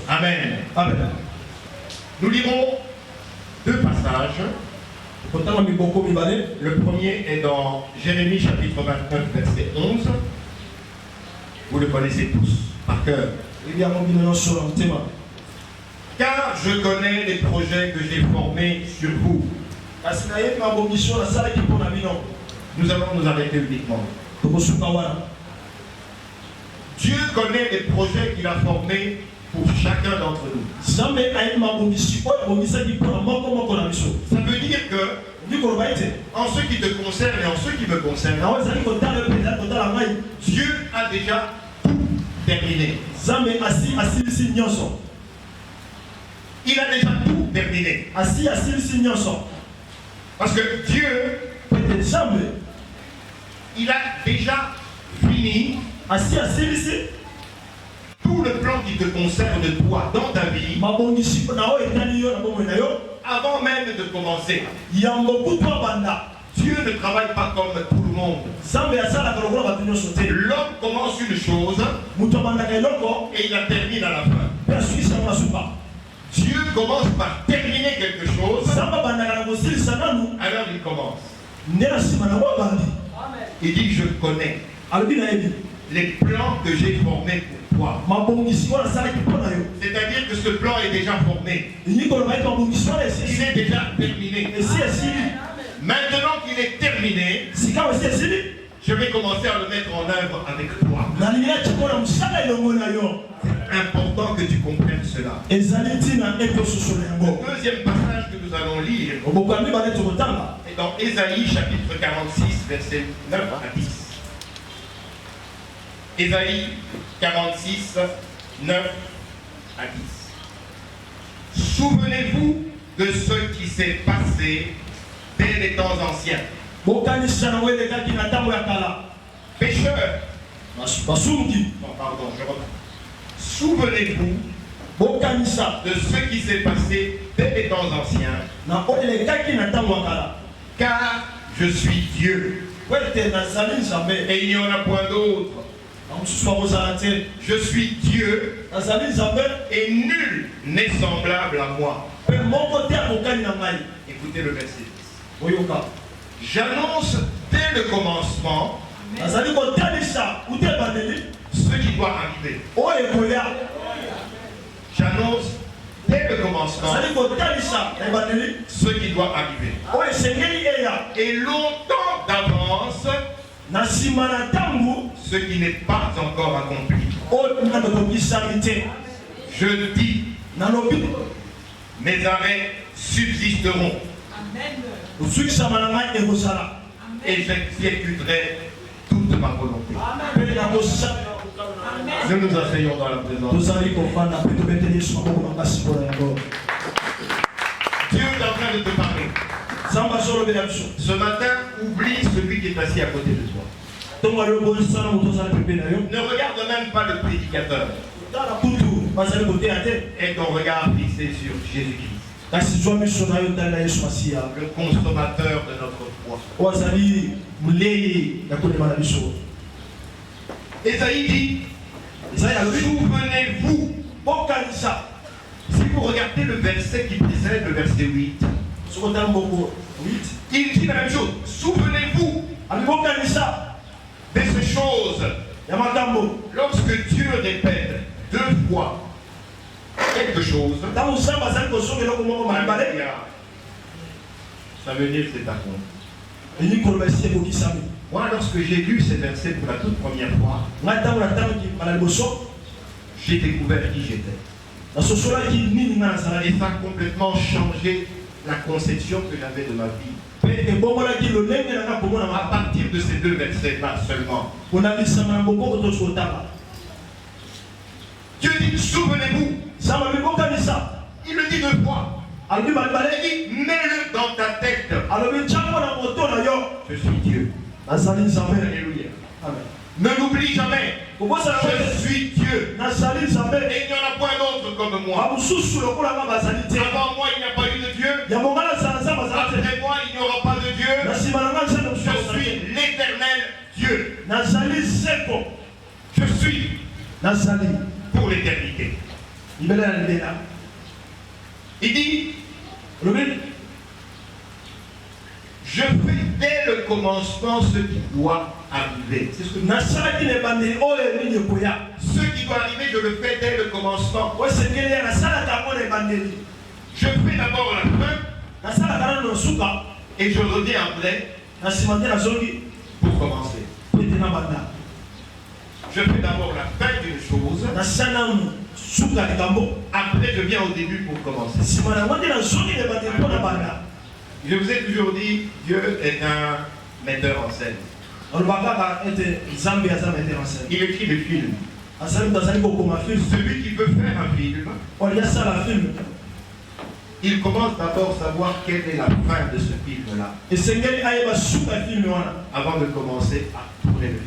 Amen. Amen. Nous lirons deux passages. Le premier est dans Jérémie chapitre 29 verset 11. Vous le connaissez tous par cœur. Car je connais les projets que j'ai formés sur vous. Nous allons nous arrêter uniquement. Dieu connaît les projets qu'il a formés pour chacun d'entre nous. Ça veut dire que, en ce qui te concerne et en ce qui me concerne, Dieu a déjà tout terminé. Il a déjà tout terminé. Parce que Dieu, il a déjà fini tout le plan qui te concerne toi dans ta vie avant même de commencer. Dieu ne travaille pas comme tout le monde. L'homme commence une chose et il la termine à la fin. Dieu commence par terminer quelque chose, alors il commence. Il dit je connais les plans que j'ai formés pour toi. C'est-à-dire que ce plan est déjà formé. Il est déjà terminé. Maintenant qu'il est terminé, je vais commencer à le mettre en œuvre avec toi. C'est important que tu comprennes cela. Le deuxième passage que nous allons lire est dans Ésaïe chapitre 46 verset 9 à 10. Ésaïe 46, 9 à 10. Souvenez-vous de ce qui s'est passé dès les temps anciens. Pécheurs. Non, pardon, je reprends. Souvenez-vous de ce qui s'est passé dès les temps anciens. Car je suis Dieu. Et il n'y en a point d'autre. Je suis Dieu et nul n'est semblable à moi. Écoutez le verset 10. J'annonce dès le commencement ce qui doit arriver. J'annonce dès le commencement ce qui doit arriver. Et longtemps d'avance ce qui n'est pas encore accompli. Je dis, mes arrêts subsisteront. Et j'exécuterai toute ma volonté. Nous nous asseyons dans la présence. Dieu est en train de te parler. Ce matin, oublie celui qui est assis à côté de toi. Ne regarde même pas le prédicateur. Et ton regard fixé sur Jésus-Christ, le consommateur de notre foi. Ésaïe dit, souvenez-vous. Si vous regardez le verset qui précède le verset 8, il dit la même chose. Souvenez-vous de ces choses. Lorsque Dieu répète deux fois quelque chose, ça veut dire que c'est à compte. Moi, lorsque j'ai lu ces versets pour la toute première fois, j'ai découvert qui j'étais. Et ça a complètement changé la conception que j'avais de ma vie. À partir de ces deux versets-là seulement. Dieu dit, souvenez-vous. Il le dit deux fois. Il dit, mets-le dans ta tête. Je suis Dieu. Alléluia. Ne l'oublie jamais. Je suis Dieu. Et il n'y en a point d'autre comme moi. Avant moi, il n'y a pas eu de Dieu. Après moi, il n'y aura pas de Dieu. Je suis l'éternel Dieu. Je suis. pour l'éternité. Il dit, je fais dès le commencement ce qui doit arriver. C'est ce que ce qui doit arriver, je le fais dès le commencement. Je fais d'abord la fin et je reviens après pour commencer. Je fais d'abord la fin d'une chose. Après, je viens au début pour commencer. Je vous ai toujours dit, Dieu est un metteur en scène. Il écrit des films. Celui qui veut faire un film, il commence d'abord à savoir quelle est la fin de ce film-là. Avant de commencer à tourner le film.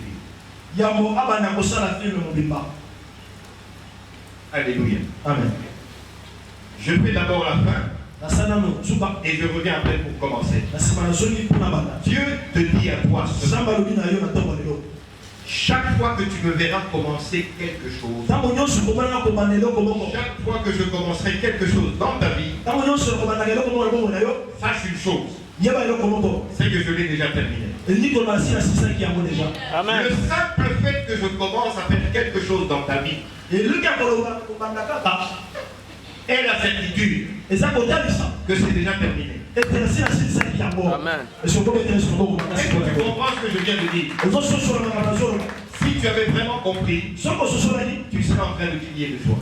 Alléluia. Amen. Je fais d'abord la fin. Et je reviens après pour commencer. Dieu te dit à toi chaque fois que tu me verras commencer quelque chose, chaque fois que je commencerai quelque chose dans ta vie, sache une chose, c'est que je l'ai déjà terminé. Amen. Le simple fait que je commence à faire quelque chose dans ta vie est la certitude que c'est déjà terminé. Amen. Est-ce que tu comprends ce que je viens de dire? Si tu avais vraiment compris, tu serais en train de crier de joie.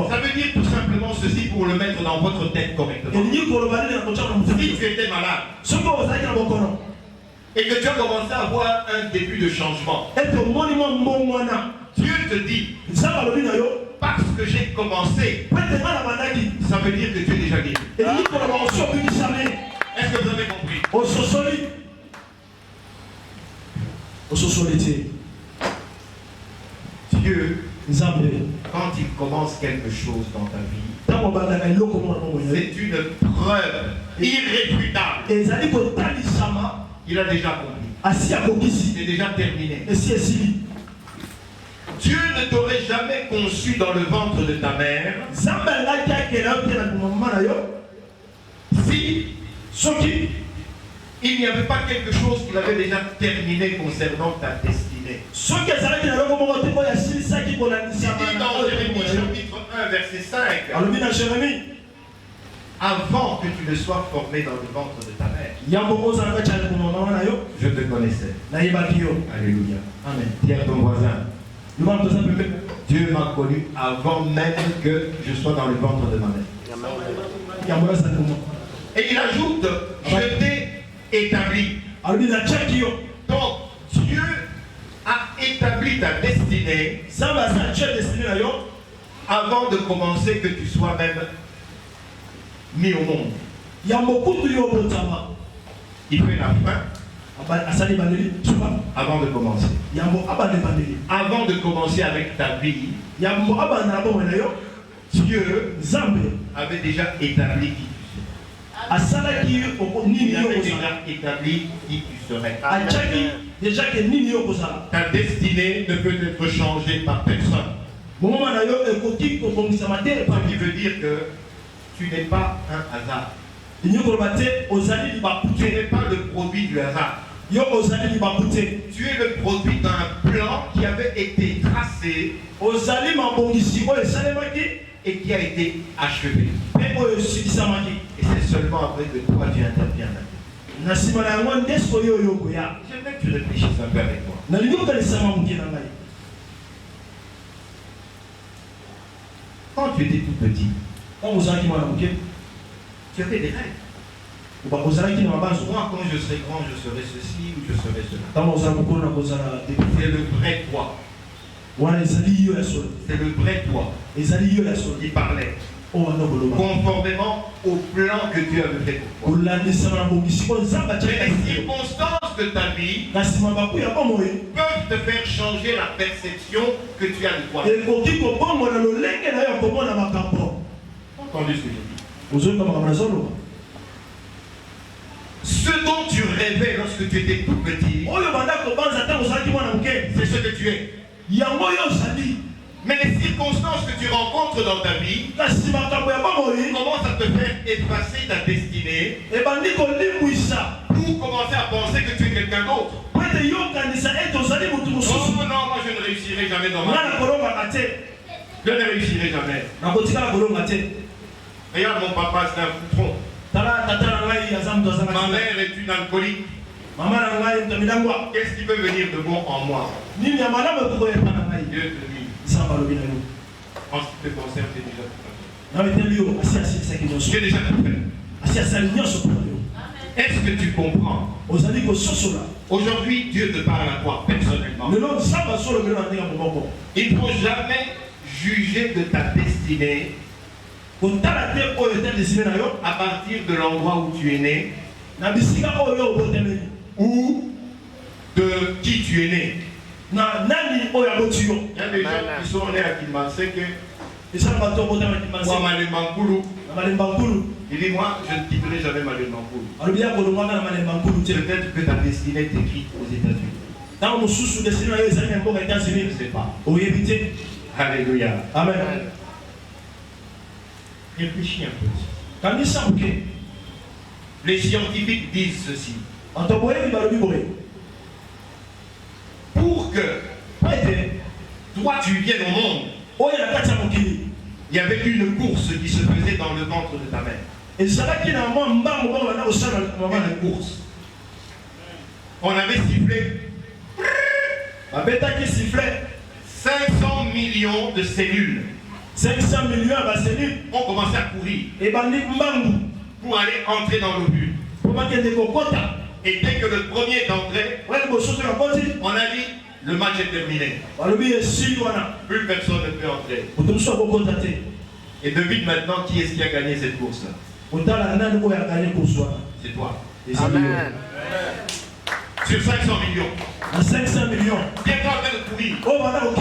Ça veut dire tout simplement ceci pour le mettre dans votre tête correctement. Si tu étais malade et que tu as commencé à avoir un début de changement, Dieu te dit, parce que j'ai commencé, ça veut dire que tu es déjà guéri. Est-ce que vous avez compris? Dieu, quand il commence quelque chose dans ta vie, c'est une preuve irréfutable. Il a déjà compris. C'est déjà terminé. Dieu ne t'aurait jamais conçu dans le ventre de ta mère si il n'y avait pas quelque chose qu'il avait déjà terminé concernant ta destinée. Il dit dans Jérémie chapitre 1 verset 5, avant que tu ne sois formé dans le ventre de ta mère, je te connaissais. Alléluia. Amen. Dis à ton voisin, Dieu m'a connu avant même que je sois dans le ventre de ma mère. Et il ajoute, je t'ai établi. Donc Dieu a établi ta destinée avant de commencer que tu sois même mis au monde. Il fait la fin avant de commencer. Avant de commencer avec ta vie, Dieu avait déjà établi qui tu serais. Il avait déjà établi qui tu serais. Ta destinée ne peut être changée par personne. Ce qui veut dire que tu n'es pas un hasard. Tu n'es pas le produit du hasard. Tu es le produit d'un plan qui avait été tracé et qui a été achevé. Et c'est seulement après que toi tu interviens là-dedans. J'aimerais que tu réfléchisses un peu avec moi. Quand tu étais tout petit, tu avais des rêves. Moi, quand je serai grand, je serai ceci ou je serai cela. C'est le vrai toi. C'est le vrai toi qui parlait. Conformément au plan que Dieu avait fait pour toi. Mais les circonstances de ta vie peuvent te faire changer la perception que tu as de toi. Entendu ce que je dis? Ce dont tu rêvais lorsque tu étais tout petit, c'est ce que tu es. Mais les circonstances que tu rencontres dans ta vie commencent à te faire effacer ta destinée pour commencer à penser que tu es quelqu'un d'autre. Oh non, moi je ne réussirai jamais dans ma vie. Je ne réussirai jamais. Regarde mon papa, c'est un foutron. Ma mère est une alcoolique. Qu'est-ce qui peut venir de bon en moi? Dieu te dit. En ce qui te concerne, tu es déjà tout fait. Est-ce que tu comprends? Aujourd'hui, Dieu te parle à toi personnellement. Il ne faut jamais juger de ta destinée à partir de l'endroit où tu es né ou de qui tu es né. Il y a des gens qui sont nés à Kimanseke ou à Malembankulu. Il dit, moi, je ne quitterai jamais Malembankulu. Peut-être que ta destinée est écrite aux États-Unis. Je ne sais pas. Alléluia. Amen. Réfléchis un peu. Les scientifiques disent ceci. Pour que toi tu viennes au monde, il y avait une course qui se faisait dans le ventre de ta mère. Une course. On avait sifflé 500 millions de cellules. 500 millions de cellules ont commencé à courir pour aller entrer dans l'ovule. Et dès que le premier est entré, on a dit le match est terminé. Plus personne ne peut entrer. Et devine maintenant qui est-ce qui a gagné cette course-là. C'est toi. Amen. Sur 500 millions. 500 millions. Tu es en train de courir. Donc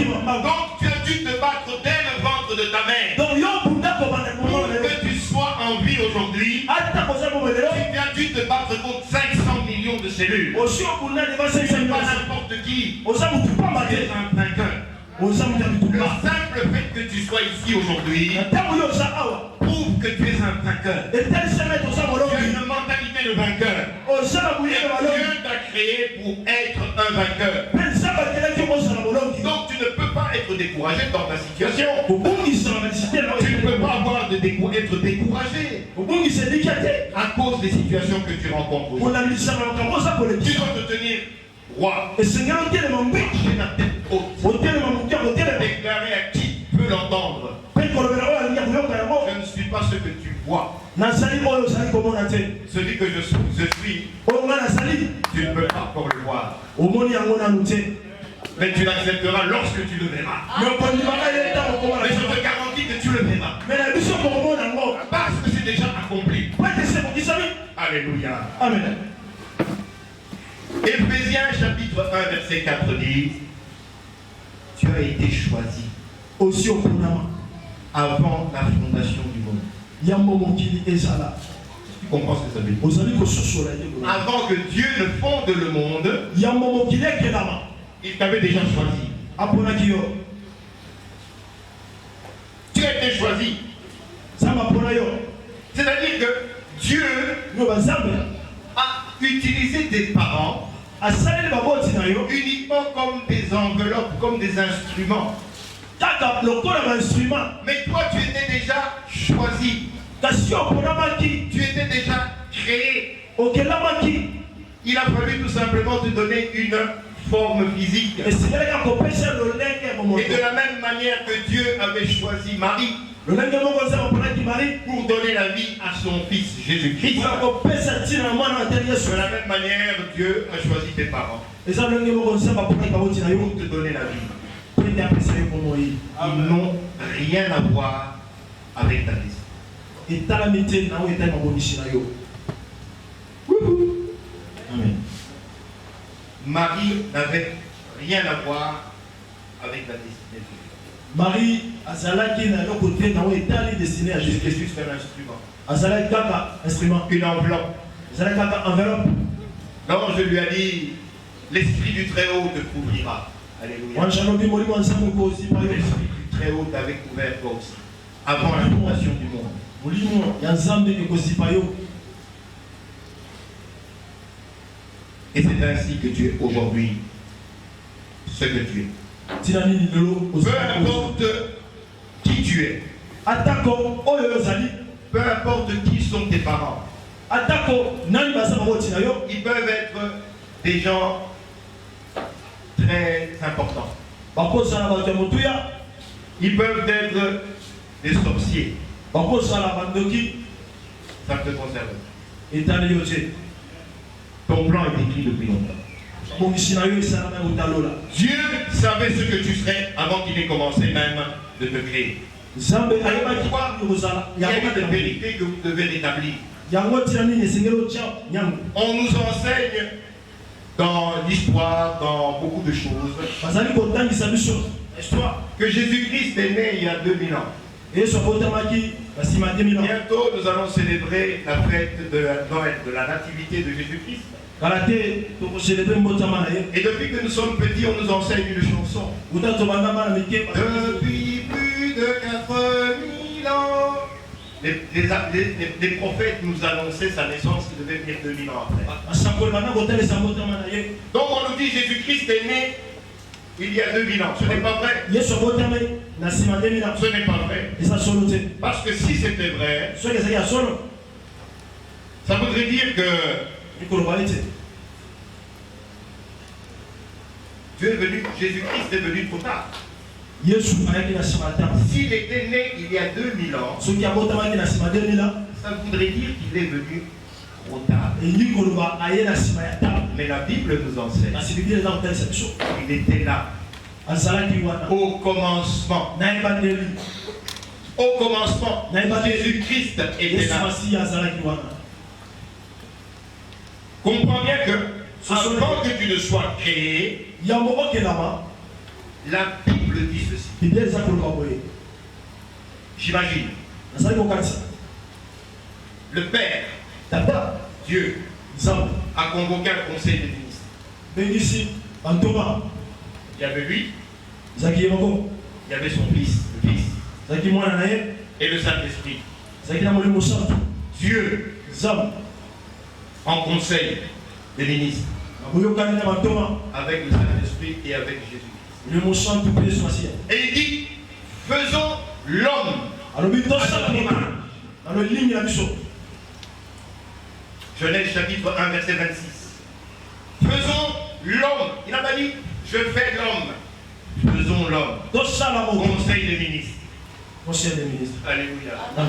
tu as dû te battre dès le ventre de ta mère. Pour que tu sois en vie aujourd'hui, tu as dû te battre contre 500 millions de cellules. Tu n'es pas n'importe qui. Tu es un vainqueur. Le simple fait que tu sois ici aujourd'hui prouve que tu es un vainqueur. Tu as une mentalité de vainqueur. Dieu t'a créé pour être un vainqueur. Donc tu ne peux pas être découragé dans ta situation. Tu ne peux pas être découragé à cause des situations que tu rencontres aujourd'hui. Tu dois te tenir roi. Marcher la tête haute. Déclarer à qui peut l'entendre. Je ne suis pas ce que tu vois. Celui que je suis, tu ne peux pas encore le voir. Mais tu l'accepteras lorsque tu le verras. Mais je te garantis que tu le verras. Parce que c'est déjà accompli. Alléluia. Amen. Éphésiens chapitre 1 verset 4 dit: tu as été choisi avant la fondation du monde. Tu comprends ce que ça veut dire? Avant que Dieu ne fonde le monde, il t'avait déjà choisi. Tu as été choisi. C'est-à-dire que Dieu a utilisé tes parents uniquement comme des enveloppes, comme des instruments. Mais toi, tu étais déjà choisi. Tu étais déjà créé. Il a fallu tout simplement te donner une forme physique. Et de la même manière que Dieu avait choisi Marie pour donner la vie à son fils Jésus-Christ, de la même manière Dieu a choisi tes parents pour te donner la vie. Ils n'ont rien à voir avec ta destinée. Amen. Marie n'avait rien à voir avec la destinée de Jésus. Marie azalaki na loko te na etali destiné à Jésus. Jésus fait un instrument. Azalaki kaka instrument. Une enveloppe. Azalaki kaka enveloppe. L'ange lui a dit: l'esprit du Très-Haut te couvrira. Alléluia. L'esprit du Très-Haut t'avait couvert toi aussi, avant la fondation du monde. Molimo ya Nzambe ekosipa yo. Et c'est ainsi que tu es aujourd'hui ce que tu es. Tina nini lelo Peu importe qui tu es, atako oyo ozali, peu importe qui sont tes parents, atako nani baza bango tina yo, ils peuvent être des gens très importants. bakozala bato ya motuya, Ils peuvent être des sorciers. bakozala bandoki, Ça te concerne. etali yo te. Ton plan est écrit depuis longtemps. Bongisi na yo esalama otalola. Dieu savait ce que tu serais avant qu'il ait commencé même de te créer. Nzambe ayebaki kozala Il y a yango une vérité que vous devez rétablir. yango tina nini esengeli otya nyango. On nous enseigne dans l'histoire, dans beaucoup de choses, Bazali kotangisa biso histoire que Jésus-Christ est né il y a 2000 ans. Yesu abotamaki basima 2000 ans. Bientôt, nous allons célébrer la fête de Noël, de la nativité de Jésus-Christ. kala te tokocelebre mbotama na ye. Et depuis que nous sommes petits, on nous enseigne une chanson. Uta tobanda bana mike Depuis plus de 4000 ans, les prophètes nous annonçaient sa naissance qui devait venir 2000 ans après. basakoli bana kotalisa mbotama na ye. Donc on nous dit Jésus-Christ est né il y a 2000 ans. Ce n'est pas vrai. Yesu abotami na nsima 2000 ans. Ce n'est pas vrai. eza solo te. Parce que si c'était vrai, soki ezali ya solo ça voudrait dire que ekolobali te. Dieu est venu, Jésus-Christ est venu trop tard. Yesu ayaki na nsima ya ntango. S'il était né il y a 2000 ans, soki abotamaki na nsima 2000 ans ça voudrait dire qu'il est venu trop tard. elingi koloba aye na nsima ya ntango. Mais la Bible nous enseigne kasi biblia eza kotalisa biso qu'il était là azalaki wana au commencement. na ebandeli. Au commencement, Jésus-Christ était Yesu là. masiya azalaki wana. Comprends bien que avant que tu ne sois créé, yango okelama la Bible dit ceci. biblia eza koloba boye. J'imagine, nazali kokanisa le Père, tata Dieu, nzambe a convoqué un conseil de ministres. bengisi bantoma Il y avait lui, ezalaki ye moko, il y avait son fils, le Fils, ezalaki mwana na ye, et le Saint-Esprit. ezalaki na molimo santu. Dieu, nzambe en conseil des ministres, aboyokani na bantoma avec le Saint-Esprit et avec Jésus. molimo santu mpe Yesu masiya. Et il dit, faisons l'homme alobi à tosala notre moto image. na lolimi na biso. Genèse chapitre 1, verset 26. Faisons l'homme. Il n'a pas dit, je fais l'homme. Faisons l'homme. tosala moto. Conseil des ministres. conseil des ministres. Alléluia. Amen.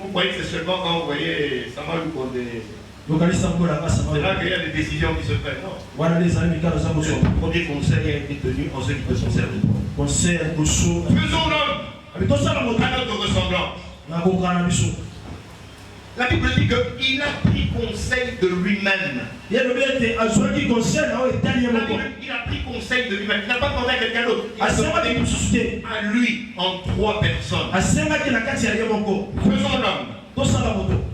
Vous voyez que c'est seulement quand vous voyez Samuel ou Condé. yokalisa moko na ngasa C'est là ma qu'il y a des décisions qui se prennent. Non. wana ezali mikalo za moso. Le premier conseil a été tenu en ce qui te concerne. conseil boso Faisons l'homme abi tosala moto à notre ressemblance. na kokana biso. La Bible dit qu'il a pris conseil de lui-même. ye lobi ete azwaki conseil na oyo etali ye La moko. Bible, il a pris conseil de lui-même. Il n'a pas demandé à quelqu'un d'autre. Il a asengaki demandé mosusu te. à lui en 3 personnes. asengaki na kati ya ye moko. Faisons l'homme. tosala moto.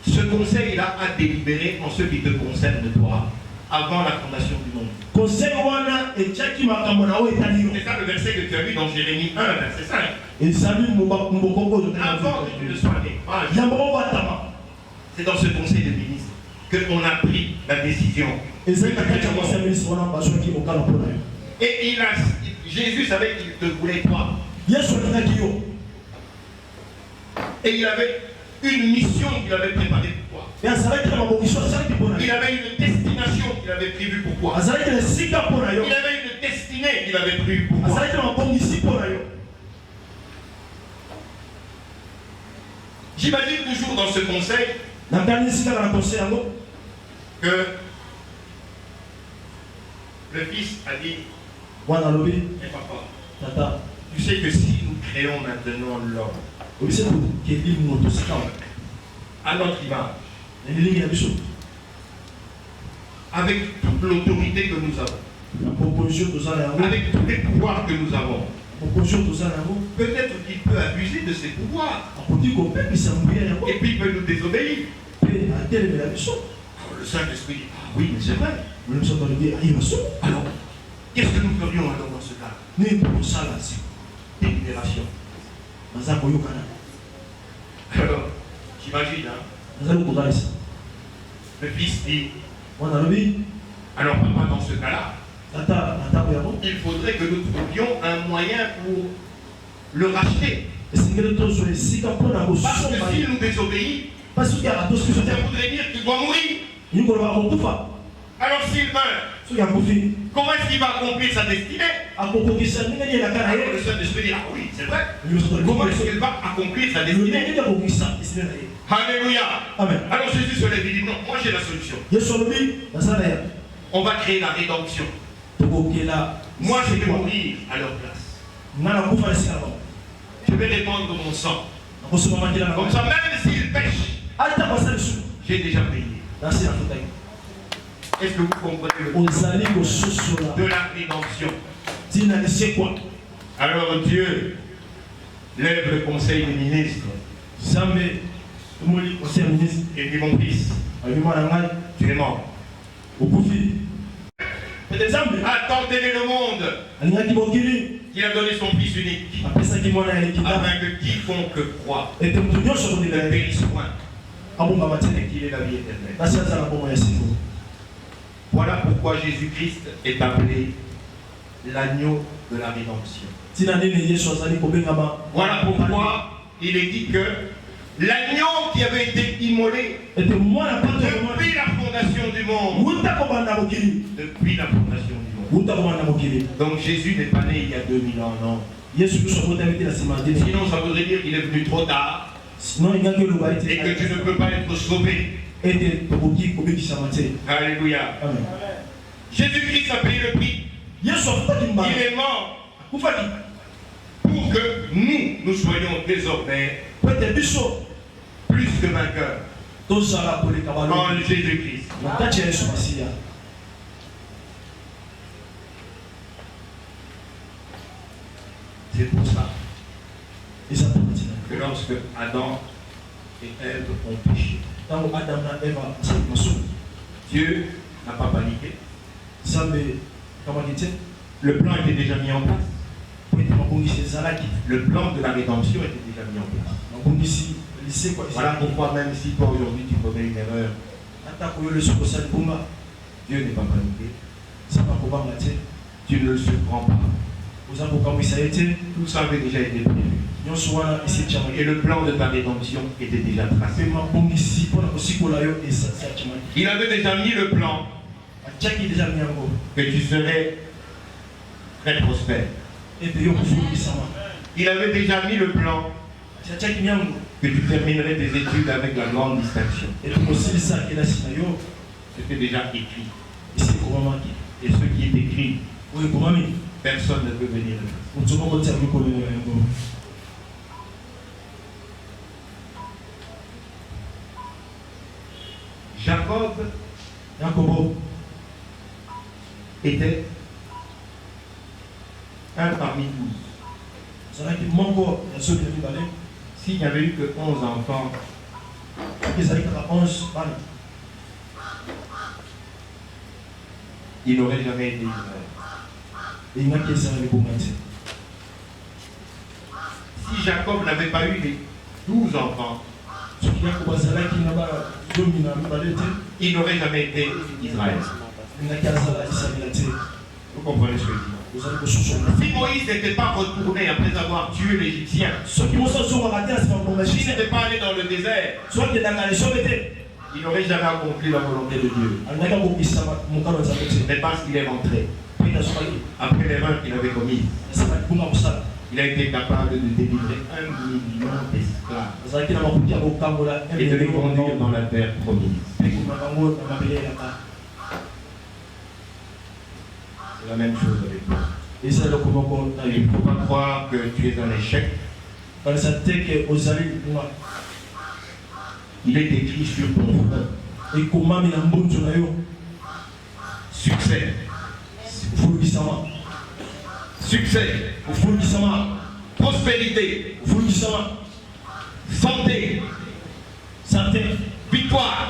Ce conseil-là a délibéré en ce qui te concerne toi avant la fondation du monde. conseil wana etiaki makambo na oyo etali yo. C'est ça le verset que tu as vu dans Jérémie 1, verset 5. ezali mboko oyo Avant que tu ne sois né. Voilà. yango obatama. C'est dans ce conseil de ministres qu'on a pris la décision. ezali na kati ya conseil ya ministre wana bazwaki mokala mpona yo. Et Jésus savait qu'il te voulait toi. yesu alingaki yo. Et il avait une mission qu'il avait préparée pour toi. me azalaki na mabongiso asalaki mpona Il yo. avait une destination qu'il avait prévue pour toi. azalaki na esika mpona yo. Il avait une destinée qu'il avait prévue pour toi. azalaki na mabongisi mpona yo. J'imagine toujours dans ce conseil nakanisi kaka na conseil yango que le fils a dit, wana alobi mais papa, tata tu sais que si nous créons maintenant l'homme obise tokeli moto sika à notre image, na lilingi na biso avec toute l'autorité que nous avons, na proposition tozala yango avec tous les pouvoirs que nous avons, proposition tozala yango peut-être qu'il peut abuser de ses pouvoirs akoki kopepisa nguya yango et puis il peut nous désobéir. mpe atelemela biso. Alors le Saint-Esprit dit, ah oui, mais c'est vrai. molimo santu alobi ayeba so. Alors, Qu'est-ce que nous ferions alors dans ce cas? Délibération. Alors, j'imagine, hein? Le fils dit, alors papa, dans ce cas-là, il faudrait que nous trouvions un moyen pour le racheter. Parce que s'il nous désobéit, ça voudrait dire qu'il doit mourir. Alors s'il meurt, comment est-ce qu'il va accomplir sa destinée? Alors le Saint-Esprit dit, ah oui, c'est vrai. Comment est-ce qu'il va accomplir sa destinée? Alléluia. Amen. Alors Jésus se lève et dit, non, moi j'ai la solution. On va créer la rédemption. Moi je vais mourir à leur place. Je vais répandre mon sang. Comme ça, même s'ils pêchent, j'ai déjà payé. Est-ce que vous comprenez le de la rédemption? Alors Dieu lève le conseil des ministres et dit, mon fils, tu es mort. Attendez le monde. Il a donné son fils unique afin que quiconque croit ne périsse point et qu'il ait la vie éternelle. Voilà pourquoi Jésus-Christ est appelé l'agneau de la rédemption. Voilà pourquoi il est dit que l'agneau qui avait été immolé depuis la fondation du monde. Depuis la fondation du monde. Donc Jésus n'est pas né il y a 2000 ans, non. Sinon ça voudrait dire qu'il est venu trop tard et que tu ne peux pas être sauvé. Alléluia. Jésus-Christ a payé le prix. Il est mort pour que nous soyons désormais plus que vainqueurs en Jésus-Christ. C'est pour ça que lorsque Adam et Ève ont péché, Dieu n'a pas paniqué. Le plan était déjà mis en place. Le plan de la rédemption était déjà mis en place. Voilà pourquoi même si toi aujourd'hui tu commets une erreur, Dieu n'est pas paniqué. Tu ne le surprends pas. Tout ça avait déjà été prévu. Et le plan de ta rédemption était déjà tracé. Il avait déjà mis le plan que tu serais très prospère. Il avait déjà mis le plan que tu terminerais tes études avec la grande distinction. C'était déjà écrit. Et ce qui est écrit, personne ne peut venir. Jacob était un parmi 12. S'il n'y avait eu que 11 enfants, il n'aurait jamais été Israël. Si Jacob n'avait pas eu les 12 enfants, il n'aurait jamais été Israël. Vous comprenez ce que je dis? Si Moïse n'était pas retourné après avoir tué l'Égyptien, s'il n'était pas allé dans le désert, il n'aurait jamais accompli la volonté de Dieu. Mais parce qu'il est rentré, après l'erreur qu'il avait commise, il a été capable de délivrer 1 million d'esclaves et de les conduire dans la terre promise. C'est la même chose avec toi. Il ne faut pas croire que tu es un échec. Il est écrit sur ton front. Succès. Succès. Prospérité. Santé. Victoire.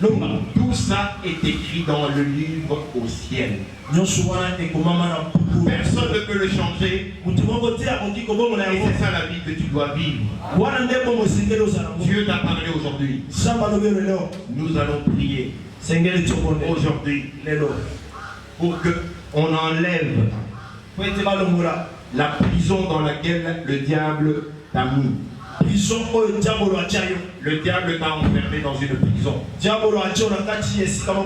Tout ça est écrit dans le livre au ciel. Personne ne peut le changer. Et c'est ça la vie que tu dois vivre. Dieu t'a parlé aujourd'hui. Nous allons prier aujourd'hui pour qu'on enlève la prison dans laquelle le diable t'a mis. Le diable t'a enfermé dans une prison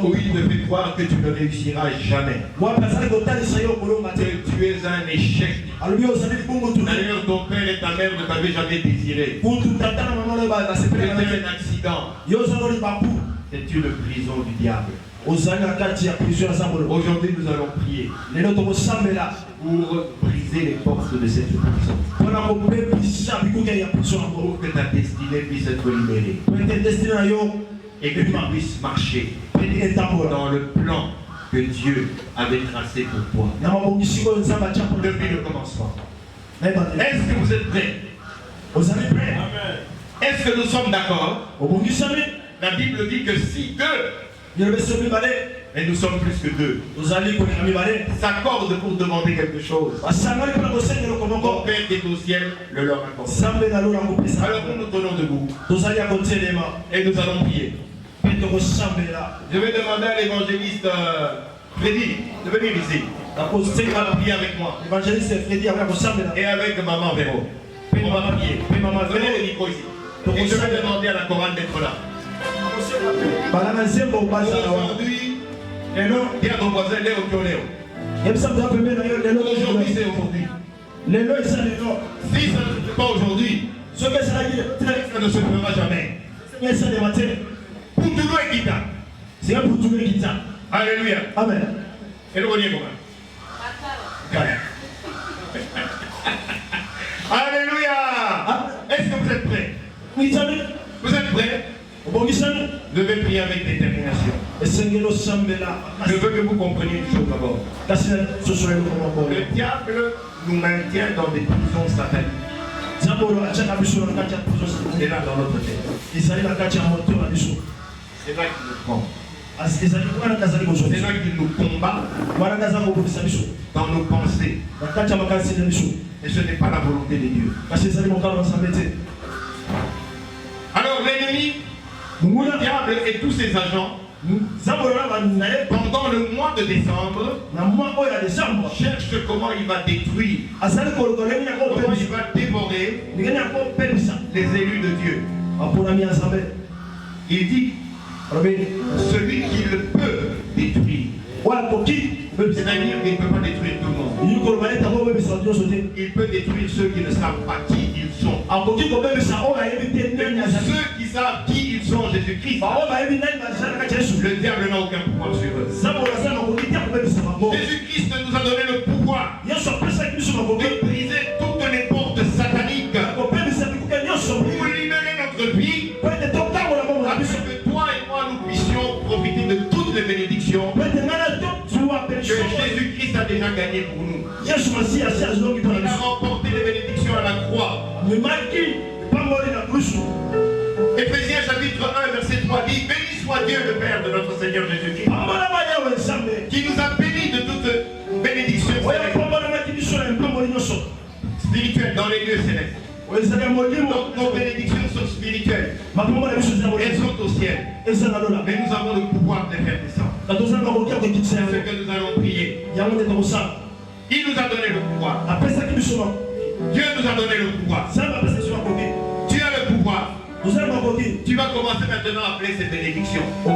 où il te fait croire que tu ne réussiras jamais, que tu es un échec. D'ailleurs, ton père et ta mère ne t'avaient jamais désiré. C'était un accident. C'est une prison du diable. Aujourd'hui, nous allons prier pour briser les portes de cette prison, pour que ta destinée puisse être libérée et que tu puisses marcher dans le plan que Dieu avait tracé pour toi depuis le commencement. Est-ce que vous êtes prêts? Est-ce que nous sommes d'accord? La Bible dit que si deux, et nous sommes plus que deux, s'accordent pour demander quelque chose, ton Père qui est au ciel le leur accorde. Alors nous nous tenons debout et nous allons prier. Je vais demander à l'évangéliste Freddy de venir ici. Il va prier avec moi et avec maman Véro. On va prier. Venez le micro ici. Et je vais demander à la chorale d'être là. Aujourd'hui, dis à ton voisin, Léo Léo. Aujourd'hui, c'est aujourd'hui. Si ça ne se fait pas aujourd'hui, ça ne se fera jamais. Pour tout le monde est guitare. Alléluia. Amen. Et le premier moment. Alléluia. Est-ce que vous êtes prêts? Vous êtes prêts? Je vais prier avec détermination. Je veux que vous compreniez une chose d'abord. Le diable nous maintient dans des prisons sataniques. C'est là dans notre tête. C'est là qu'il nous prend. C'est là qu'il nous combat dans nos pensées. Et ce n'est pas la volonté de Dieu. Alors l'ennemi, le diable et tous ses agents, pendant le mois de décembre, cherche comment il va détruire, comment il va dévorer les élus de Dieu. Il dit celui qui le peut détruire. C'est-à-dire qu'il ne peut pas détruire tout le monde. Il peut détruire ceux qui ne savent pas qui ils sont. Ceux qui savent qui ils sont, Jésus-Christ, le diable n'a aucun pouvoir sur eux. Jésus-Christ nous a donné le pouvoir de briser toutes les portes sataniques pour libérer notre vie, afin que toi et moi nous puissions profiter de toutes les bénédictions que Jésus-Christ a déjà gagnées pour nous. Il a remporté les bénédictions à la croix. Éphésiens chapitre 1 verset 3 dit: béni soit Dieu le Père de notre Seigneur Jésus-Christ, qui nous a bénis de toutes bénédictions spirituelles dans les lieux célestes. Donc nos bénédictions sont spirituelles. Elles sont au ciel. Mais nous avons le pouvoir de les faire descendre. C'est ce que nous allons prier. Il nous a donné le pouvoir. Dieu nous a donné le pouvoir. Tu as le pouvoir. Tu vas commencer maintenant à appeler ces bénédictions. Tu vas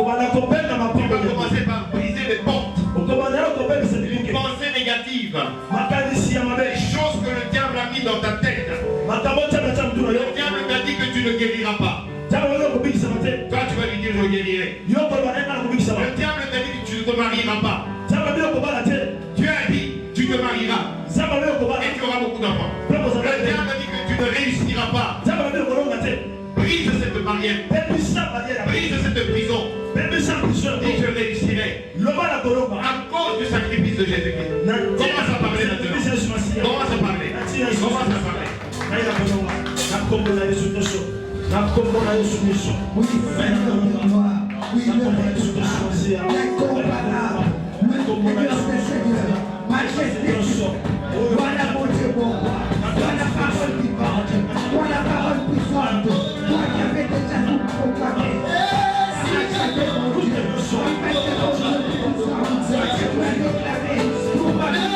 commencer par briser les portes. Les pensées négatives. Les choses que le diable a mis dans ta tête. Le diable t'a dit que tu ne guériras pas. Toi tu vas lui dire je guérirai. Le diable t'a dit que tu ne te marieras pas. Dieu a dit tu te marieras et tu auras beaucoup d'enfants. Le diable dit que tu ne réussiras pas. Brise cette barrière. Brise cette prison. Et je réussirai. À cause du sacrifice de Jésus-Christ. Commence à parler maintenant. Commence à parler. Commence à parler. Oui, L'incomparable, le Seigneur des Seigneurs, majesté, voilà mon Dieu, mon roi, voilà la parole vivante, voilà la parole puissante, toi qui avais déjà tout proclamé. Majesté, mon Dieu, majesté, mon Dieu, puissant, tu as déclaré, pour ma vie,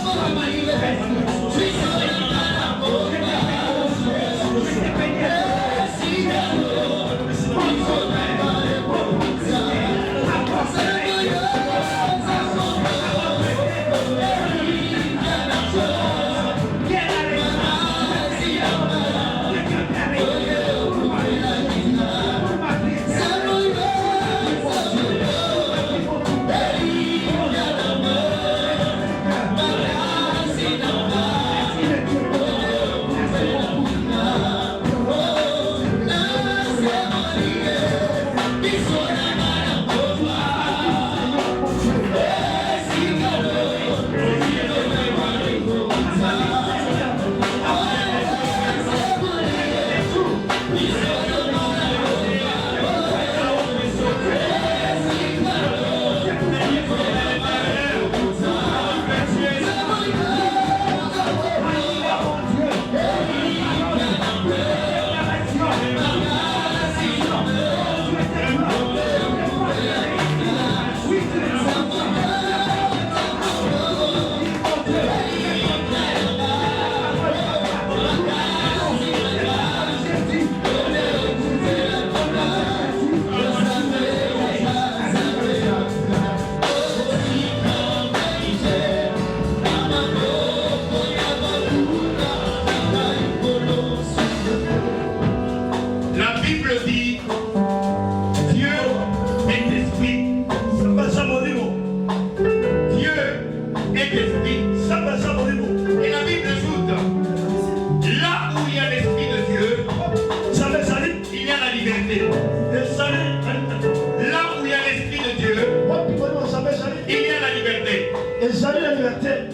pour ma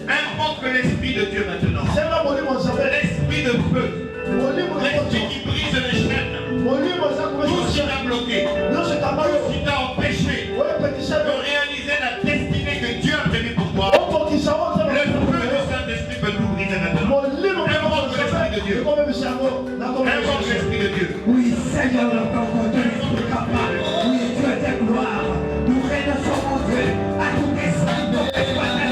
Invoque l'esprit de Dieu maintenant. L'esprit de feu. L'esprit qui brise les chaînes. Tout ce qui t'a bloqué. Tout ce qui t'a empêché de réaliser la destinée que Dieu a prévue pour toi. Le feu du Saint-Esprit peut tout briser maintenant. Invoque l'esprit de Dieu. Invoque l'esprit de Dieu. Oui, Seigneur, encore de l'esprit capable. Oui, Dieu de gloire. Nous renaissons, mon Dieu, à tout esprit de exploitation.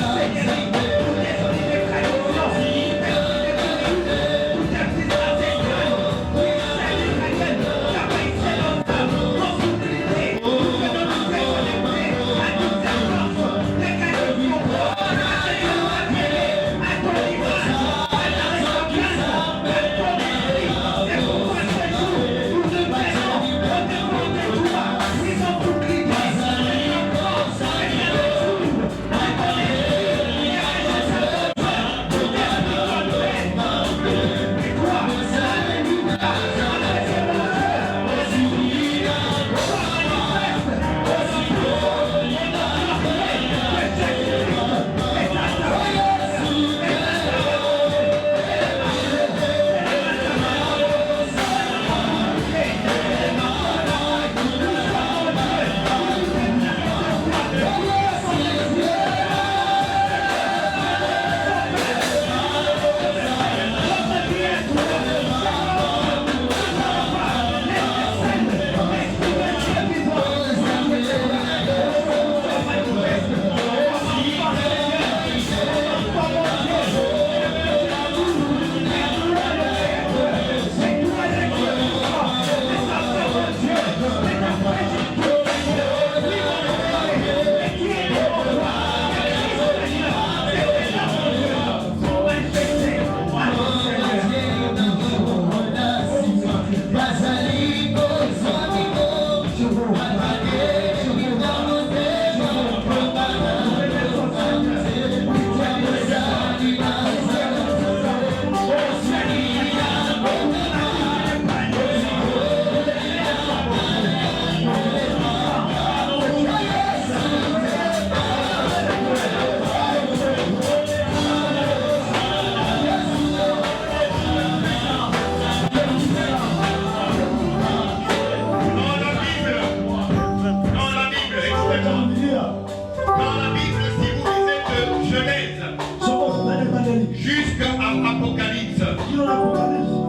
jusqu'à Apocalypse,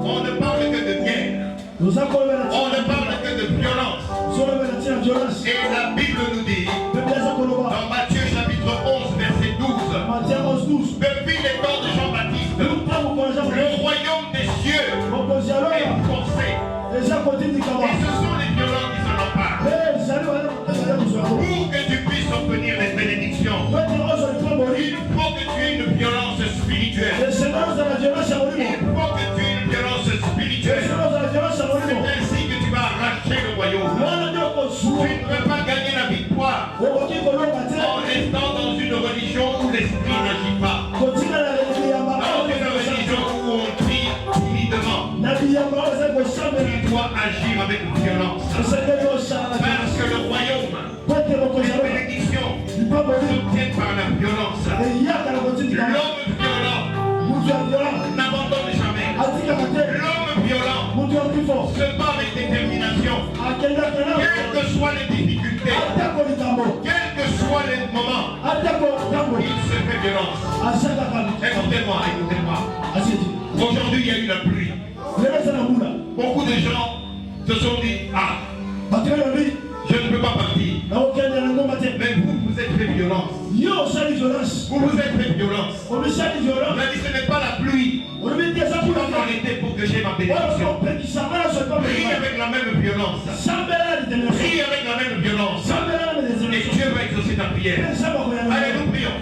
on ne parle que de guerre. On ne parle que de violence. Et la Bible nous dit, dans Matthieu chapitre 11, verset 12, depuis les temps de Jean-Baptiste, le royaume des cieux est forcé. Et ce sont les violents qui s'en emparent. Pour que tu puisses obtenir les bénédictions, il faut que tu aies une violence spirituelle. Il faut que tu aies une violence spirituelle. C'est ainsi que tu vas arracher le royaume. Tu ne peux pas gagner la victoire en restant dans une religion où l'esprit n'agit pas. Dans une religion où on prie timidement. Tu dois agir avec violence. Parce que le royaume, les bénédictions s'obtiennent par la violence. L'homme violent n'abandonne jamais. L'homme violent se bat avec détermination. Quelles que soient les difficultés, quels que soient les moments, il se fait violence. Écoutez-moi, écoutez-moi. Aujourd'hui, il y a eu la pluie. Beaucoup de gens se sont dit, ah, je ne peux pas partir. Mais vous êtes fait violence. Vous êtes fait violence. On a dit, ce n'est pas la pluie qui va m'arrêter pour que j'ai ma bénédiction. Prie avec la même violence. Prie avec la même violence. Et Dieu va exaucer ta prière. Allez, nous prions.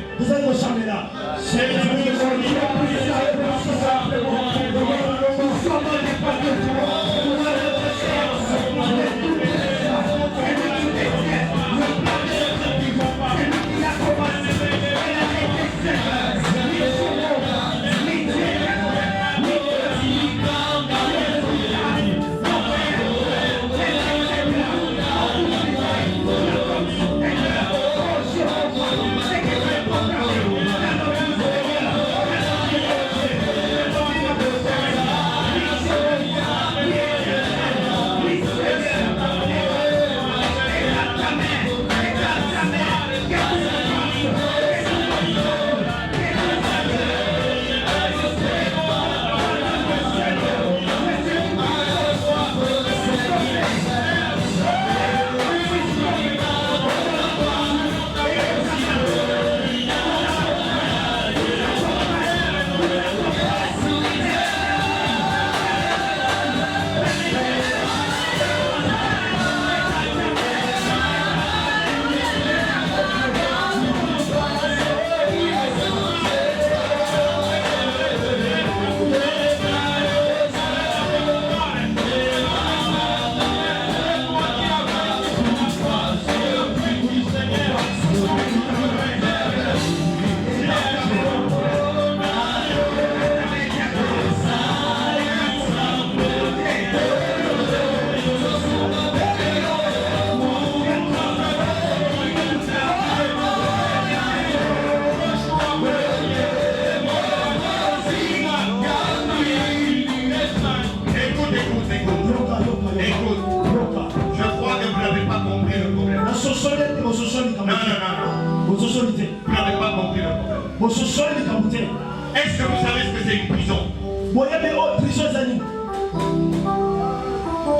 Est-ce que vous savez ce que c'est une prison?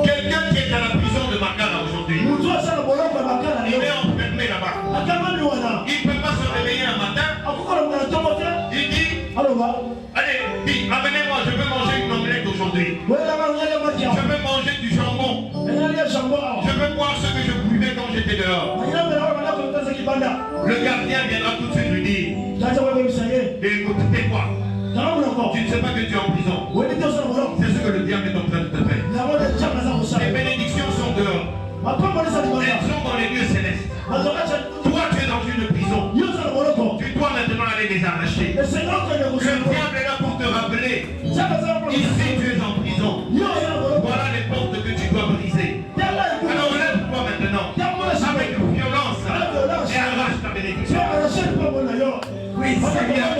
Quelqu'un qui est à la prison de Makala aujourd'hui, il est enfermé là-bas. Il ne peut pas se réveiller un matin. Il dit, allez, dis, amenez-moi, je veux manger une omelette aujourd'hui. Je veux manger du jambon. Je veux boire ce que je buvais quand j'étais dehors. Le gardien viendra tout de suite lui dire, écoute, tais-toi. Tu ne sais pas que tu es en prison. C'est ce que le diable est en train de te faire. Les bénédictions sont dehors. Elles sont dans les lieux célestes. Toi, tu es dans une prison. Tu dois maintenant aller les arracher. Le diable est là pour te rappeler. Ici, tu es en prison. Voilà les portes que tu dois briser. Alors lève-toi maintenant avec violence et arrache ta bénédiction. Oui, Seigneur.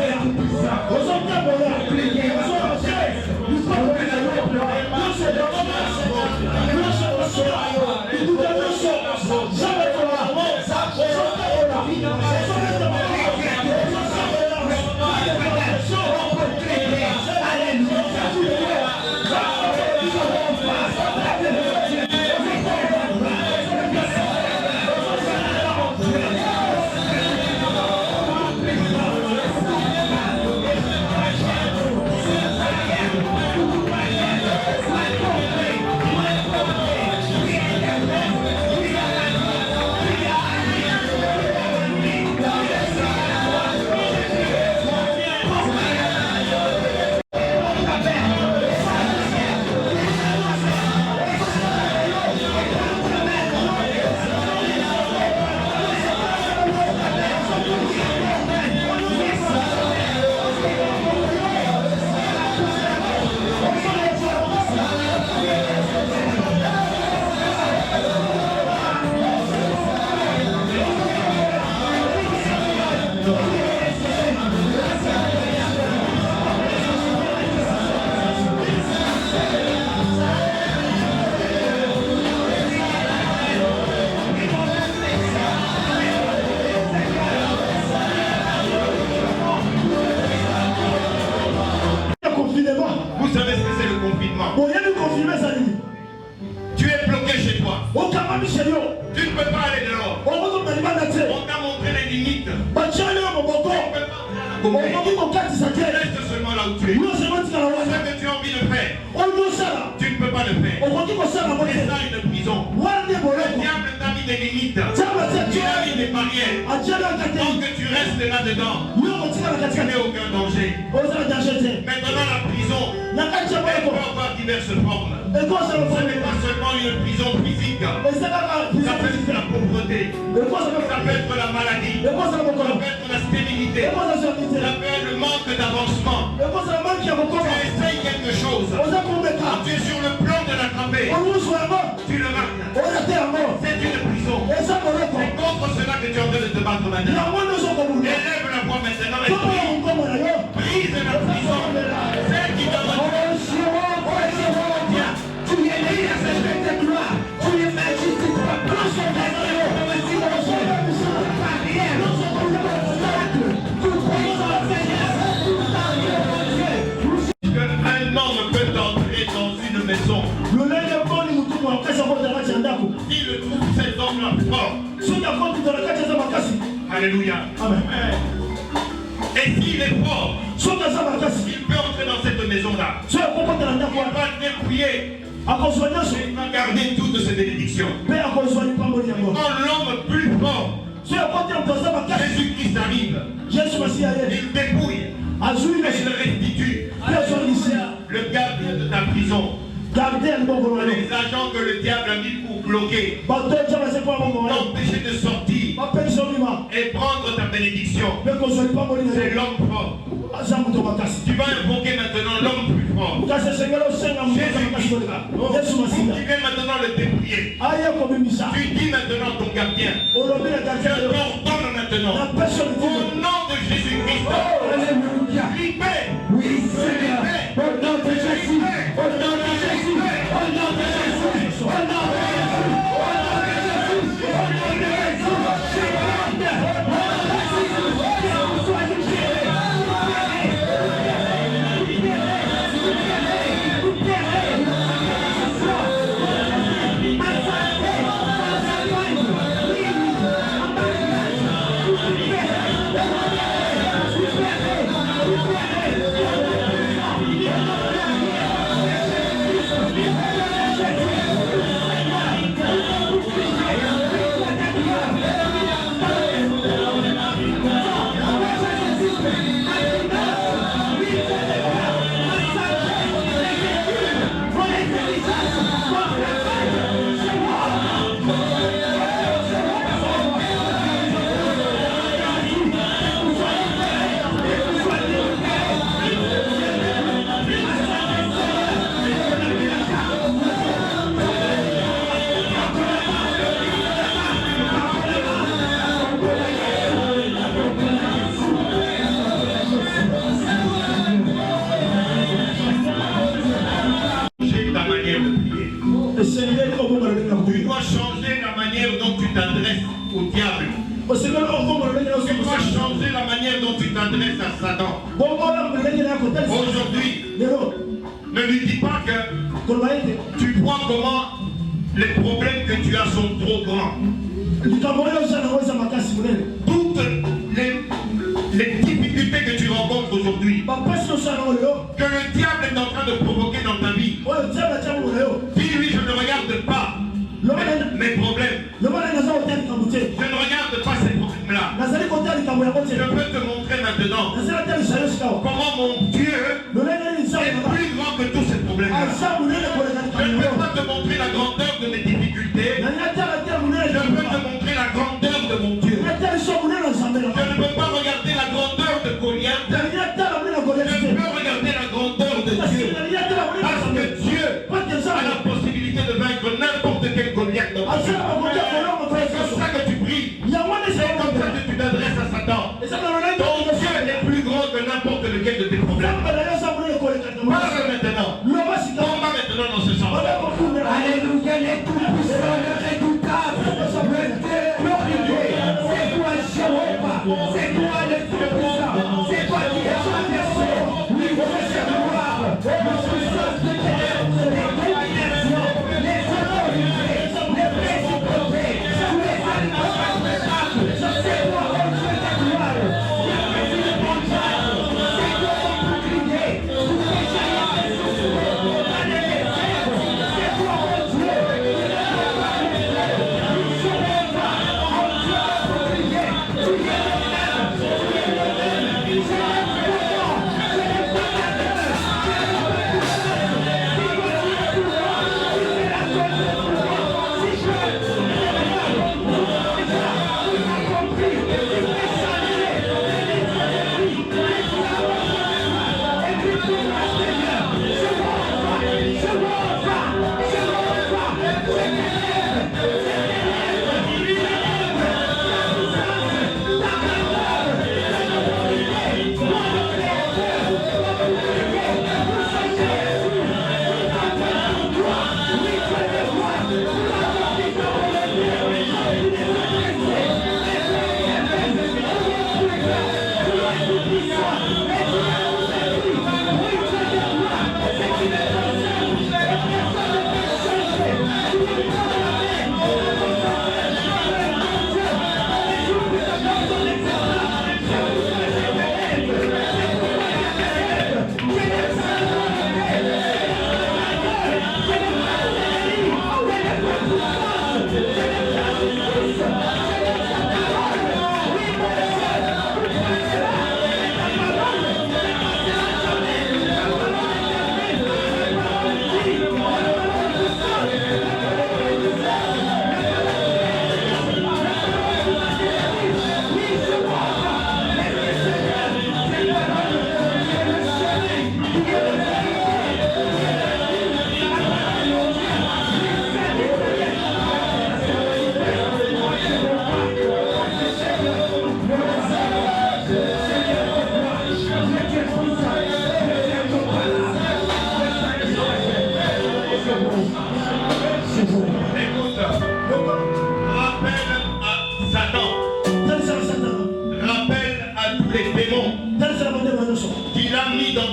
là où tu es. Yo sema tika la Ce wana. que tu as envie de faire, Oyo sala. tu ne peux pas le faire. Okoki kosala C'est bote. ça une prison. Wana Le boloko. diable t'a mis des limites. Chama Il tia. a mis des barrières. Ajala Tant kate. que tu restes là-dedans, Yo kotika la tu katika. n'es aucun danger. Oza danger te. Maintenant, la prison, Na kati ya elle peut boloko. avoir diverses formes. Ekoza Ce lofone. n'est pas seulement une prison physique. Ezaka ka. Ça peut être la pauvreté. Ekoza Ça ka. peut être la maladie. Ekoza Ça bokolo. peut être la stérilité. Ekoza zonite. Ça peut être le manque d'avancement. Ekoza manki ya Tu bokolo. essayes quelque chose. Oza Quand komeka. tu es sur le plan de l'attraper, Olusu yango. tu le rates. Oya te yango. C'est une prison. Eza boloko. C'est contre cela que tu es en train de te battre maintenant. Yango nyonso komuna. Élève la voix maintenant et Koko ya prie. mongongo na yo. Brise la prison. Celle qui te retient. Tu es né à cette bête de gloire. Tu es majesté. Dans son barrière. Dans son obstacle. Tout prix dans le Seigneur. Un homme peut entrer dans une maison. Lolenge mboni mutu mwa kasa kota kati ya ndako. S'il trouve cet homme fort. Soki akoti tola kati ya za makasi. Alléluia. Amen. Et s'il est fort, Soki aza makasi. il peut entrer dans cette maison-là. Soki akokota na ndako Il wana. va dépouiller. Akozwa nyonso. Il va garder toutes ses bénédictions. Mpe akozwa lipamboli yango. Quand l'homme plus fort, Soki akoti ya moto aza makasi. Jésus-Christ arrive, Yesu masiya ye. il dépouille, Azwi il nyonso. restitue Mpe azwa lisia. le gardien de ta prison. Garde ya libongolo na yo. Les agents que le diable a mis pour bloquer, Bato ya base mpo ya bongo na yo. t'empêcher de sortir Bapekisa obima. et prendre ta bénédiction. Mpe kozwa lipamboli na C'est yo. l'homme fort. Aza moto makasi. Tu vas invoquer maintenant l'homme plus fort. Kasi esengeli osenga moto aza makasi koleka. Yesu Tu masiya. viens maintenant le dépouiller. Aye kobimisa. Tu dis maintenant ton gardien. Olobi na Je gardien na yo. t'ordonne maintenant. Napesi yo Au litino. nom de Jésus-Christ, Alléluia. libère. Oui, Seigneur. Au nom de Jésus. Au nom de Jésus. Au nom de Jésus. Au nom de Jésus. Au nom de Jésus. Au nom de Changer ta manière de prier. Esengeli obongo lolenge na Tu kuyi. dois changer la manière dont tu t'adresses au diable. Osengeli obongo lolenge na Tu dois kuyi. changer la manière dont tu t'adresses à Satan. Bongo la lolenge na kotelisa. Aujourd'hui, Lelo ne lui dis pas que koloba ete tu vois comment les problèmes que tu as sont trop grands. likambo oyo oza nango eza makasi monene. Toutes les difficultés que tu rencontres aujourd'hui, Bapesi nyonso ya nango lelo que le diable est en train de provoquer dans ta vie, oyo diable atia bongo na yo. dis-lui, je ne regarde pas mes problèmes. loba nani naza kotia likambo te. Je ne regarde pas ces problèmes-là. nazali kotia likambo yango te. Je peux te montrer maintenant nazali kotia yo sika wa. comment mon Dieu lolenge nini est nzambe plus grand que tous ces problèmes-là. aza monene koleka Je ne likambo peux yango. pas te montrer la grandeur de mes difficultés. nani atiaka te monene Je peux te montrer la grandeur de mon Dieu. atia biso monene na nzambe na Je ne peux pas regarder la grandeur de Goliath. nani atala monene na goliati Je te. peux regarder la grandeur de kasi Dieu. nani atala monene na Parce nzambe. que Dieu pate a nzambe la possibilité de vaincre n'importe quel Goliath dans ta vie. azala bakotia kolongo mpe C'est comme ça que tu pries. yango nde C'est comme ça que tu t'adresses à Satan. eza na lolenge Ton Dieu est plus grand que n'importe lequel de tes problèmes.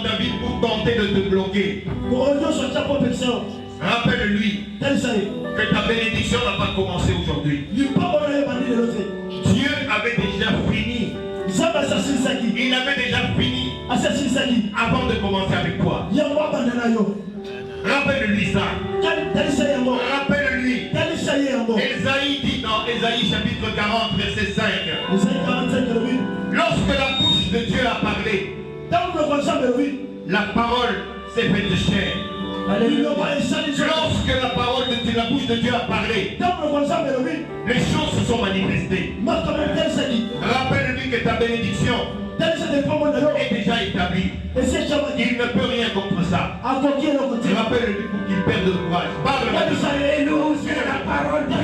dans ta vie pour tenter de te bloquer. Rappelle-lui que ta bénédiction n'a pas commencé aujourd'hui. Dieu avait déjà fini. Il avait déjà fini avant de commencer avec toi. Rappelle-lui ça. Rappelle-lui. Ésaïe dit dans Ésaïe chapitre 40 verset 5. Lorsque la bouche de Dieu a parlé, la parole s'est faite chair. Lorsque la parole de la bouche de Dieu a parlé, les choses se sont manifestées. Rappelle-lui que ta bénédiction est déjà établie. Il ne peut rien contre ça. Rappelle-lui pour qu'il perde le courage. Parle-moi de ça. Alléluia, c'est la parole de